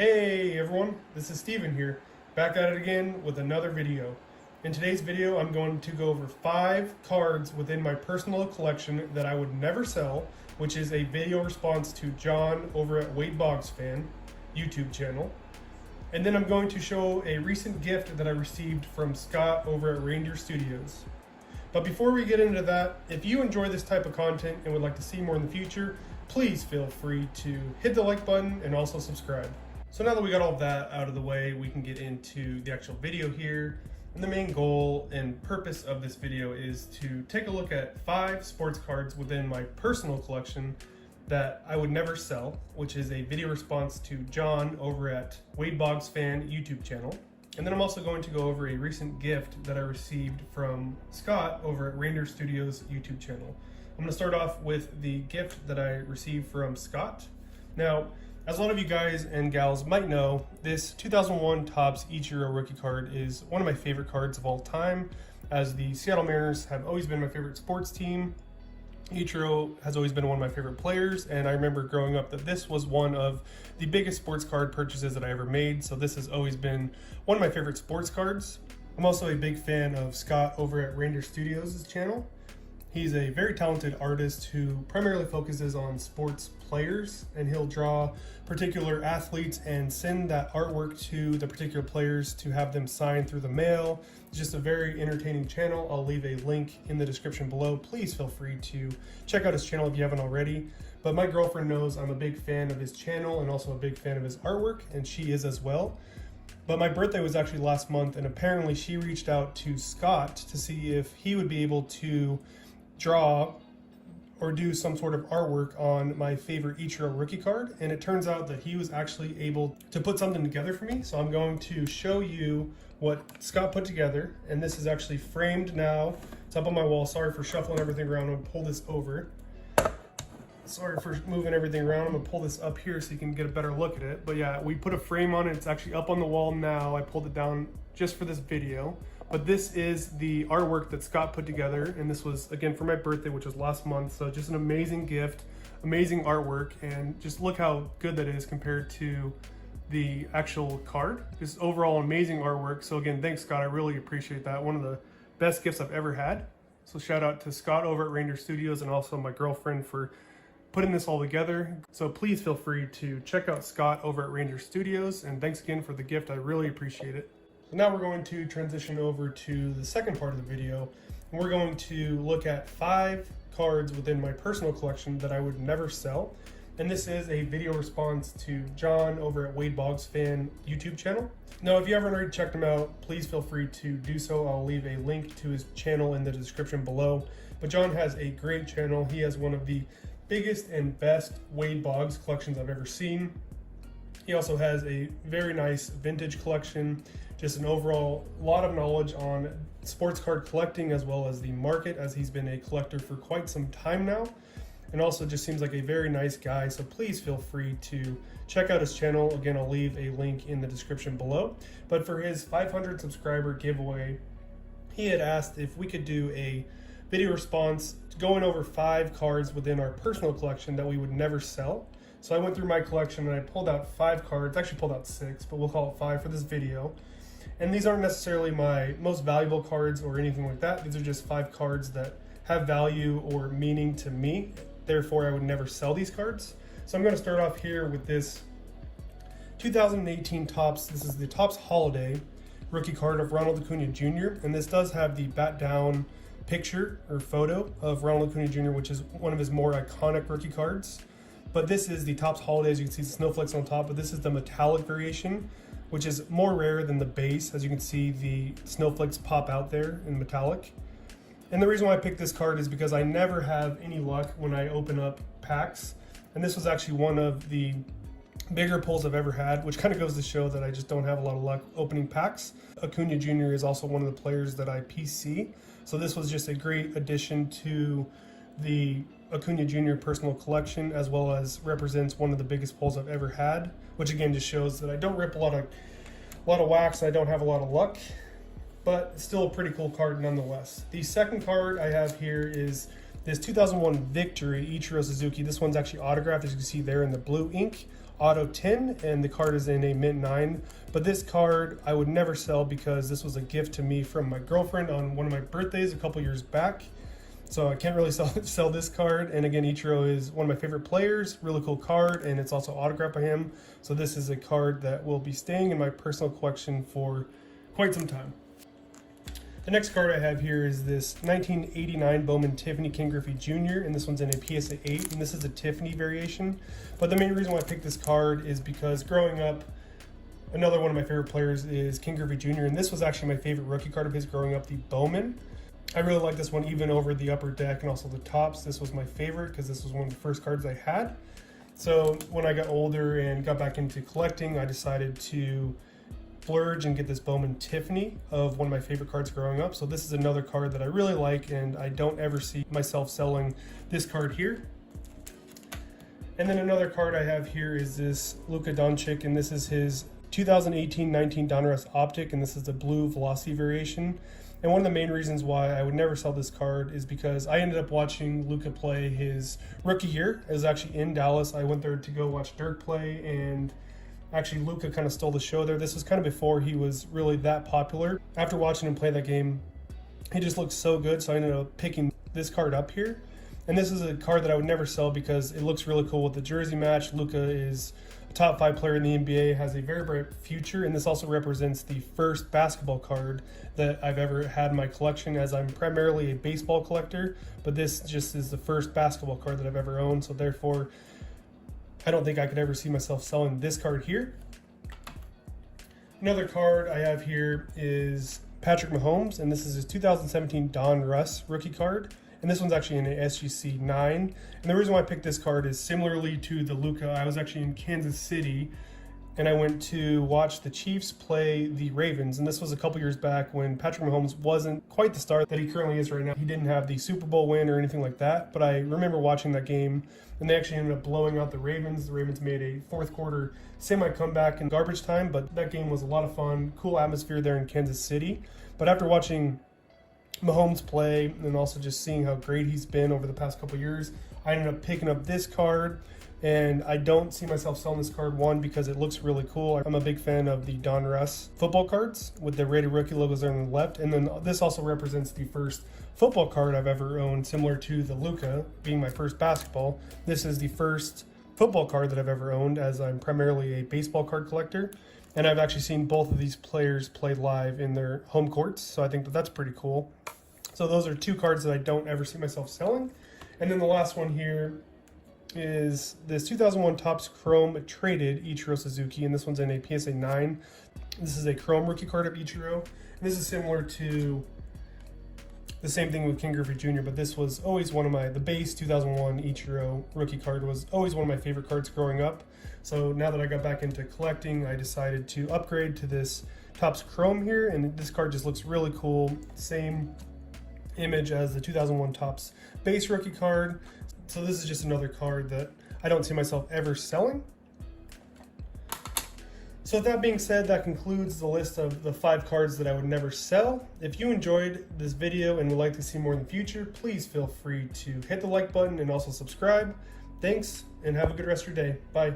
Hey everyone, this is Steven here, back at it again with another video. In today's video, I'm going to go over 5 cards within my personal collection that I would never sell, which is a video response to John over at Wade Boggs Fan YouTube channel. And then I'm going to show a recent gift that I received from Scott over at Reindeer Studios. But before we get into that, if you enjoy this type of content and would like to see more in the future, please feel free to hit the like button and also subscribe. So now that we got all of that out of the way, we can get into the actual video here. And the main goal and purpose of this video is to take a look at 5 sports cards within my personal collection that I would never sell, which is a video response to John over at Wade Boggs Fan YouTube channel. And then I'm also going to go over a recent gift that I received from Scott over at Reindeer Studios YouTube channel. I'm going to start off with the gift that I received from Scott. Now, as a lot of you guys and gals might know, this 2001 Topps Ichiro rookie card is one of my favorite cards of all time, as the Seattle Mariners have always been my favorite sports team. Ichiro has always been one of my favorite players, and I remember growing up that this was one of the biggest sports card purchases that I ever made, so this has always been one of my favorite sports cards. I'm also a big fan of Scott over at Reindeer Studios' channel. He's a very talented artist who primarily focuses on sports players, and he'll draw particular athletes and send that artwork to the particular players to have them signed through the mail. It's just a very entertaining channel. I'll leave a link in the description below. Please feel free to check out his channel if you haven't already. But my girlfriend knows I'm a big fan of his channel and also a big fan of his artwork, and she is as well. But my birthday was actually last month, and apparently she reached out to Scott to see if he would be able to draw or do some sort of artwork on my favorite Ichiro rookie card, and it turns out that he was actually able to put something together for me. So I'm going to show you what Scott put together, and this is actually framed now. It's up on my wall. Sorry for shuffling everything around. I'm gonna pull this over. Sorry for moving everything around. I'm gonna pull this up here so you can get a better look at it. But yeah, we put a frame on it. It's actually up on the wall now. I pulled it down just for this video. But this is the artwork that Scott put together, and this was, again, for my birthday, which was last month. So just an amazing gift, amazing artwork, and just look how good that is compared to the actual card. Just overall amazing artwork. So again, thanks, Scott. I really appreciate that. One of the best gifts I've ever had. So shout out to Scott over at Reindeer Studios and also my girlfriend for putting this all together. So please feel free to check out Scott over at Reindeer Studios, and thanks again for the gift. I really appreciate it. So now we're going to transition over to the second part of the video, and we're going to look at 5 cards within my personal collection that I would never sell. And this is a video response to John over at Wade Boggs Fan YouTube channel. Now, if you haven't already checked him out, please feel free to do so. I'll leave a link to his channel in the description below. But John has a great channel. He has one of the biggest and best Wade Boggs collections I've ever seen. He also has a very nice vintage collection, just an overall lot of knowledge on sports card collecting as well as the market, as he's been a collector for quite some time now, and also just seems like a very nice guy. So please feel free to check out his channel. Again, I'll leave a link in the description below. But for his 500 subscriber giveaway, he had asked if we could do a video response going over 5 cards within our personal collection that we would never sell. So I went through my collection and I pulled out 5 cards, actually pulled out 6, but we'll call it 5 for this video. And these aren't necessarily my most valuable cards or anything like that. These are just 5 cards that have value or meaning to me. Therefore, I would never sell these cards. So I'm going to start off here with this 2018 Topps. This is the Topps Holiday rookie card of Ronald Acuna Jr. And this does have the bat down picture or photo of Ronald Acuna Jr., which is one of his more iconic rookie cards. But this is the Topps Holiday. As you can see, snowflakes on top, but this is the metallic variation, which is more rare than the base. As you can see, the snowflakes pop out there in metallic. And the reason why I picked this card is because I never have any luck when I open up packs. And this was actually one of the bigger pulls I've ever had, which kind of goes to show that I just don't have a lot of luck opening packs. Acuna Jr. is also one of the players that I PC. So this was just a great addition to the Acuna Jr. personal collection, as well as represents one of the biggest pulls I've ever had, which again just shows that I don't rip a lot of wax. I don't have a lot of luck, but still a pretty cool card nonetheless. The second card I have here is this 2001 Victory Ichiro Suzuki. This one's actually autographed, as you can see there in the blue ink. Auto 10, and the card is in a mint 9. But this card I would never sell because this was a gift to me from my girlfriend on one of my birthdays a couple years back. So I can't really sell this card. And again, Ichiro is one of my favorite players, really cool card, and it's also autographed by him. So this is a card that will be staying in my personal collection for quite some time. The next card I have here is this 1989 Bowman Tiffany Ken Griffey Jr., and this one's in a PSA 8, and this is a Tiffany variation. But the main reason why I picked this card is because growing up, another one of my favorite players is Ken Griffey Jr., and this was actually my favorite rookie card of his growing up, the Bowman. I really like this one even over the upper deck and also the tops. This was my favorite because this was one of the first cards I had. So when I got older and got back into collecting, I decided to splurge and get this Bowman Tiffany of one of my favorite cards growing up. So this is another card that I really like, and I don't ever see myself selling this card here. And then another card I have here is this Luka Doncic, and this is his 2018-19 Donruss Optic, and this is the blue Velocity variation. And one of the main reasons why I would never sell this card is because I ended up watching Luka play his rookie year. It was actually in Dallas. I went there to go watch Dirk play, and actually Luka kind of stole the show there. This was kind of before he was really that popular. After watching him play that game, he just looked so good, so I ended up picking this card up here. And this is a card that I would never sell because it looks really cool with the jersey match. Luka is a top 5 player in the NBA, has a very bright future, and this also represents the first basketball card that I've ever had in my collection, as I'm primarily a baseball collector, but this just is the first basketball card that I've ever owned, so therefore I don't think I could ever see myself selling this card here. Another card I have here is Patrick Mahomes, and this is his 2017 Donruss rookie card. And this one's actually in an SGC 9. And the reason why I picked this card is similarly to the Luka. I was actually in Kansas City, and I went to watch the Chiefs play the Ravens. And this was a couple years back when Patrick Mahomes wasn't quite the star that he currently is right now. He didn't have the Super Bowl win or anything like that. But I remember watching that game, and they actually ended up blowing out the Ravens. The Ravens made a fourth quarter semi-comeback in garbage time, but that game was a lot of fun. Cool atmosphere there in Kansas City. But after watching Mahomes play and also just seeing how great he's been over the past couple years, I ended up picking up this card, and I don't see myself selling this card, one, because it looks really cool. I'm a big fan of the Donruss football cards with the rated rookie logos there on the left, and then this also represents the first football card I've ever owned, similar to the Luka being my first basketball. This is the first football card that I've ever owned, as I'm primarily a baseball card collector, and I've actually seen both of these players play live in their home courts, so I think that that's pretty cool. So those are two cards that I don't ever see myself selling. And then the last one here is this 2001 Topps Chrome Traded Ichiro Suzuki, and this one's in a PSA 9. This is a Chrome rookie card of Ichiro, and this is similar to the same thing with Ken Griffey Jr., but this was always one of the base 2001 Ichiro rookie card was always one of my favorite cards growing up. So now that I got back into collecting, I decided to upgrade to this Topps Chrome here, and this card just looks really cool. Same image as the 2001 Topps base rookie card. So this is just another card that I don't see myself ever selling. So with that being said, that concludes the list of the 5 cards that I would never sell. If you enjoyed this video and would like to see more in the future, please feel free to hit the like button and also subscribe. Thanks, and have a good rest of your day. Bye.